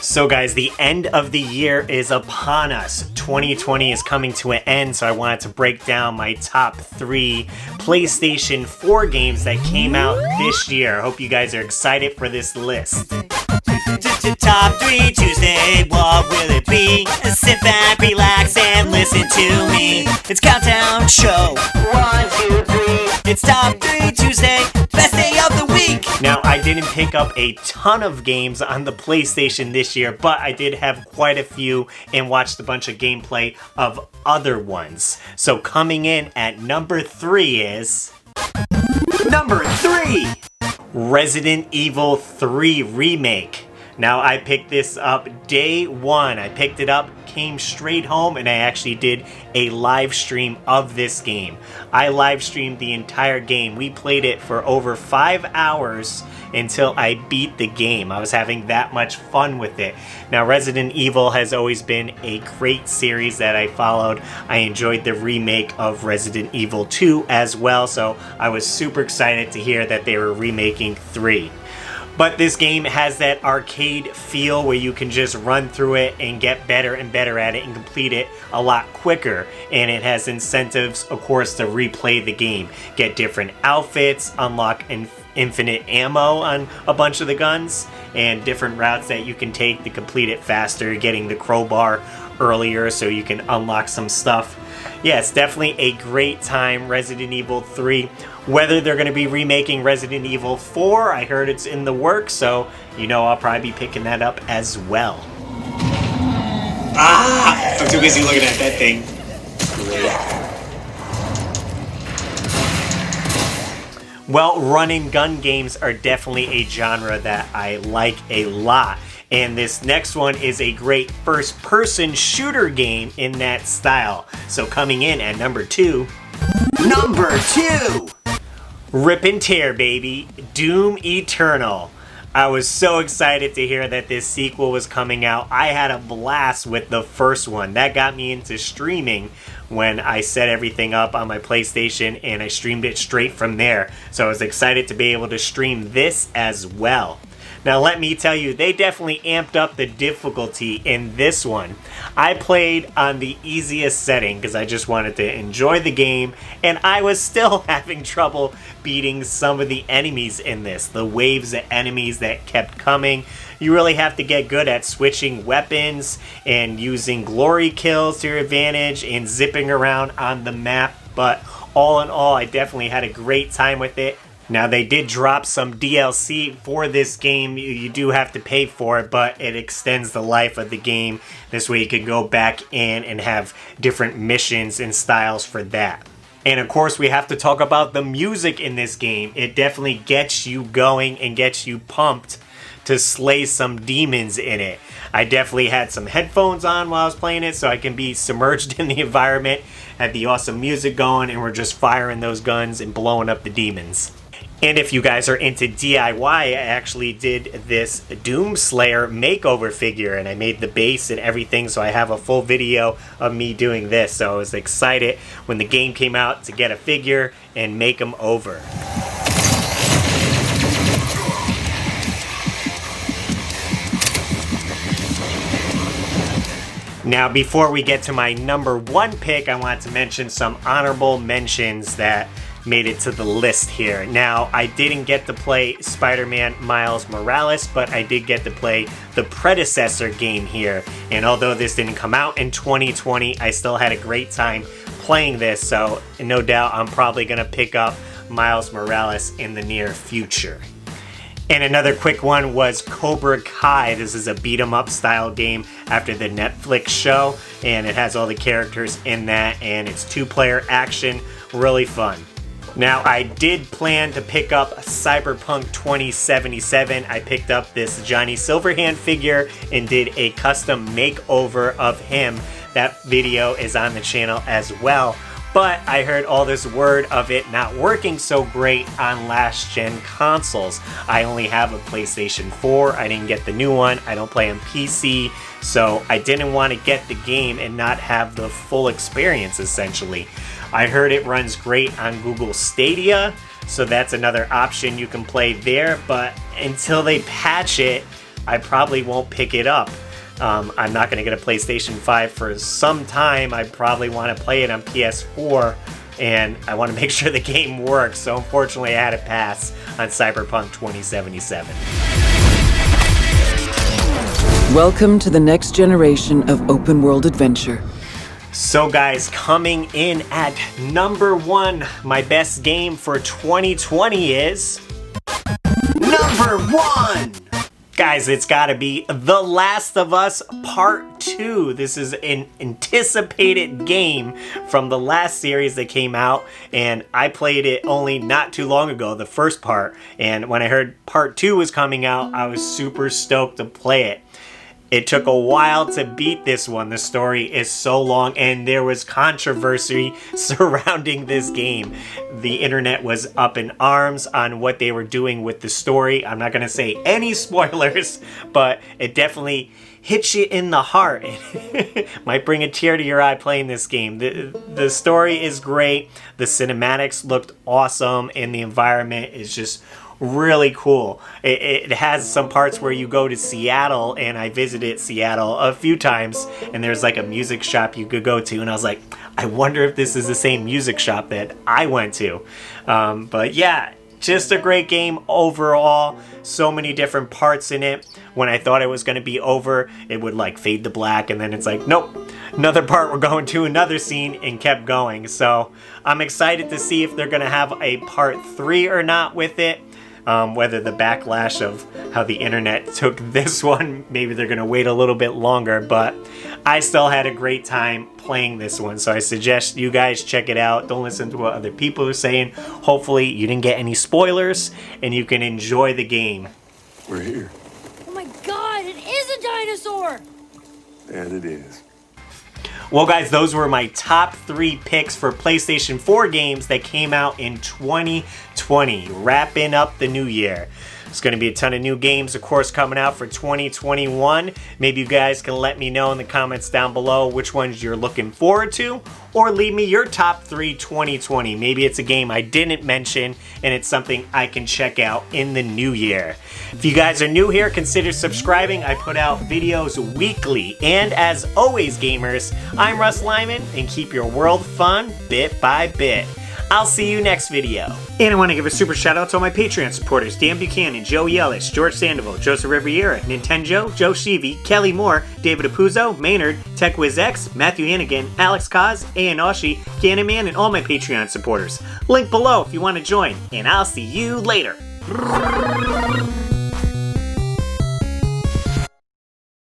So guys, the end of the year is upon us. 2020 is coming to an end, so I wanted to break down my top 3 PlayStation 4 games that came out this year. I hope you guys are excited for this list. Top 3 Tuesday, what will it be? Sit back, relax, and listen to me. It's Countdown Show. 1, 2, 3. It's Top 3 Tuesday, best day of the week. Now, I didn't pick up a ton of games on the PlayStation this year, but I did have quite a few and watched a bunch of gameplay of other ones. So coming in at number 3 is... Number 3! Resident Evil 3 Remake. Now, I picked this up day 1. I picked it up, came straight home, and I actually did a live stream of this game. I live streamed the entire game. We played it for over 5 hours until I beat the game. I was having that much fun with it. Now, Resident Evil has always been a great series that I followed. I enjoyed the remake of Resident Evil 2 as well, so I was super excited to hear that they were remaking 3. But this game has that arcade feel where you can just run through it and get better and better at it and complete it a lot quicker. And it has incentives, of course, to replay the game. Get different outfits, unlock infinite ammo on a bunch of the guns, and different routes that you can take to complete it faster, getting the crowbar earlier so you can unlock some stuff. Yeah, it's definitely a great time, Resident Evil 3. Whether they're going to be remaking Resident Evil 4, I heard it's in the works, so you know I'll probably be picking that up as well. I'm too busy looking at that thing. Well, run and gun games are definitely a genre that I like a lot. And this next one is a great first-person shooter game in that style. So coming in at number 2. Number 2! Rip and tear, baby. Doom Eternal. I was so excited to hear that this sequel was coming out. I had a blast with the first one. That got me into streaming when I set everything up on my PlayStation and I streamed it straight from there. So I was excited to be able to stream this as well. Now let me tell you, they definitely amped up the difficulty in this one. I played on the easiest setting because I just wanted to enjoy the game, and I was still having trouble beating some of the enemies in this. The waves of enemies that kept coming. You really have to get good at switching weapons and using glory kills to your advantage and zipping around on the map. But all in all, I definitely had a great time with it. Now, they did drop some DLC for this game. You do have to pay for it, but it extends the life of the game. This way you can go back in and have different missions and styles for that. And of course, we have to talk about the music in this game. It definitely gets you going and gets you pumped to slay some demons in it. I definitely had some headphones on while I was playing it so I can be submerged in the environment, had the awesome music going, and we're just firing those guns and blowing up the demons. And if you guys are into DIY, I actually did this Doomslayer makeover figure, and I made the base and everything, so I have a full video of me doing this. So I was excited when the game came out to get a figure and make them over. Now, before we get to my number 1 pick, I want to mention some honorable mentions that made it to the list here. Now, I didn't get to play Spider-Man Miles Morales, but I did get to play the predecessor game here. And although this didn't come out in 2020, I still had a great time playing this, so no doubt I'm probably going to pick up Miles Morales in the near future. And another quick one was Cobra Kai. This is a beat-em-up style game after the Netflix show, and it has all the characters in that, and it's 2-player action, really fun. Now, I did plan to pick up Cyberpunk 2077. I picked up this Johnny Silverhand figure and did a custom makeover of him. That video is on the channel as well. But I heard all this word of it not working so great on last-gen consoles. I only have a PlayStation 4. I didn't get the new one. I don't play on PC. So I didn't want to get the game and not have the full experience, essentially. I heard it runs great on Google Stadia, so that's another option you can play there. But until they patch it, I probably won't pick it up. I'm not going to get a PlayStation 5 for some time. I probably want to play it on PS4, and I want to make sure the game works. So unfortunately, I had to pass on Cyberpunk 2077. Welcome to the next generation of open world adventure. So guys, coming in at number 1, my best game for 2020 is... Number 1! Guys, it's gotta be The Last of Us Part 2. This is an anticipated game from the last series that came out, and I played it only not too long ago, the first part. And when I heard Part 2 was coming out, I was super stoked to play it. It took a while to beat this one. The story is so long, and there was controversy surrounding this game. The internet was up in arms on what they were doing with the story. I'm not going to say any spoilers, but it definitely hits you in the heart. Might bring a tear to your eye playing this game. The story is great. The cinematics looked awesome, and the environment is just really cool. It has some parts where you go to Seattle, and I visited Seattle a few times, and there's like a music shop you could go to, and I was like, I wonder if this is the same music shop that I went to. But yeah, just a great game overall. So many different parts in it. When I thought it was going to be over, it would like fade to black, and then it's like, nope, another part, we're going to another scene, and kept going. So I'm excited to see if they're going to have a part 3 or not with it. Whether the backlash of how the internet took this one, maybe they're going to wait a little bit longer, but I still had a great time playing this one, so I suggest you guys check it out. Don't listen to what other people are saying. Hopefully you didn't get any spoilers, and you can enjoy the game. We're here. Oh my god, it is a dinosaur! And it is. Well guys, those were my top 3 picks for PlayStation 4 games that came out in 2020, wrapping up the new year. There's going to be a ton of new games, of course, coming out for 2021. Maybe you guys can let me know in the comments down below which ones you're looking forward to, or leave me your top 3 2020. Maybe it's a game I didn't mention, and it's something I can check out in the new year. If you guys are new here, consider subscribing. I put out videos weekly. And as always, gamers, I'm RussLyman, and keep your world fun bit by bit. I'll see you next video. And I want to give a super shout out to all my Patreon supporters: Dan Buchanan, Joe Yelich, George Sandoval, Joseph Riviera, Nintendo, Joe Sheevy, Kelly Moore, David Apuzzo, Maynard, TechWizX, Matthew Hannigan, Alex Kaz, Ian Oshie, Gannon, and all my Patreon supporters. Link below if you want to join, and I'll see you later.